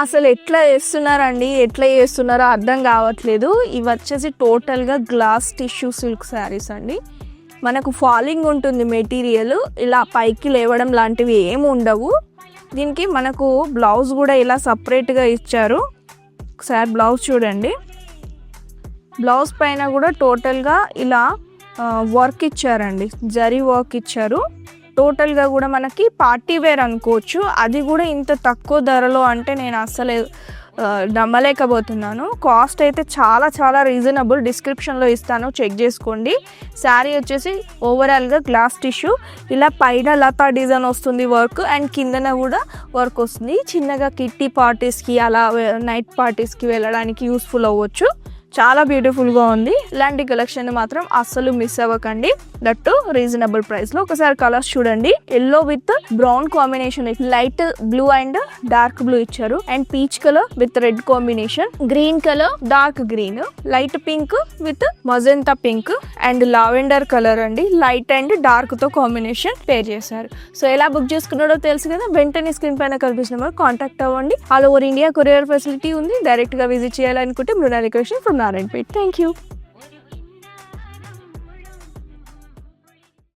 అసలు ఎట్లా చేస్తున్నారో అర్థం కావట్లేదు. ఇవి వచ్చేసి టోటల్గా గ్లాస్ టిష్యూ సిల్క్ శారీస్ అండి. మనకు ఫాలింగ్ ఉంటుంది మెటీరియల్, ఇలా పైకి లేవడం లాంటివి ఏమి ఉండవు. దీనికి మనకు బ్లౌజ్ కూడా ఇలా సపరేట్గా ఇచ్చారు. ఒకసారి బ్లౌజ్ చూడండి. బ్లౌజ్ పైన కూడా టోటల్గా ఇలా వర్క్ ఇచ్చారండి, జరీ వర్క్ ఇచ్చారు. టోటల్గా కూడా మనకి పార్టీ వేర్ అనుకోవచ్చు. అది కూడా ఇంత తక్కువ ధరలో అంటే నేను అస్సలు నమ్మలేకపోతున్నాను. కాస్ట్ అయితే చాలా రీజనబుల్. డిస్క్రిప్షన్లో ఇస్తాను, చెక్ చేసుకోండి. శారీ వచ్చేసి ఓవరాల్గా గ్లాస్ టిష్యూ, ఇలా పైన లతా డిజైన్ వస్తుంది వర్క్, అండ్ కిందన కూడా వర్క్ వస్తుంది. చిన్నగా కిట్టి పార్టీస్కి అలా నైట్ పార్టీస్కి వెళ్ళడానికి యూస్ఫుల్ అవ్వచ్చు. చాలా బ్యూటిఫుల్గా ఉంది. ఇలాంటి కలెక్షన్ మాత్రం అస్సలు మిస్ అవ్వకండి, దట్టు రీజనబుల్ ప్రైస్లో. ఒకసారి కలర్స్ చూడండి. Yellow with brown combination, light blue and dark blue ఇచ్చారు, and peach colour with red combination, green colour, dark green, light pink with magenta pink, and lavender colour అండి. Light and dark తో combination pair చేశారు. So ఎలా book చేసుకున్నాడో తెలుసు కదా, వెంటనే screen పైన కనిపిస్తున్న నెంబర్ కాంటాక్ట్ అవ్వండి. All over India courier facility ఉంది. డైరెక్ట్ గా విజిట్ చేయాలనుకుంటే Mrinali collection from Narayanpet. Thank you.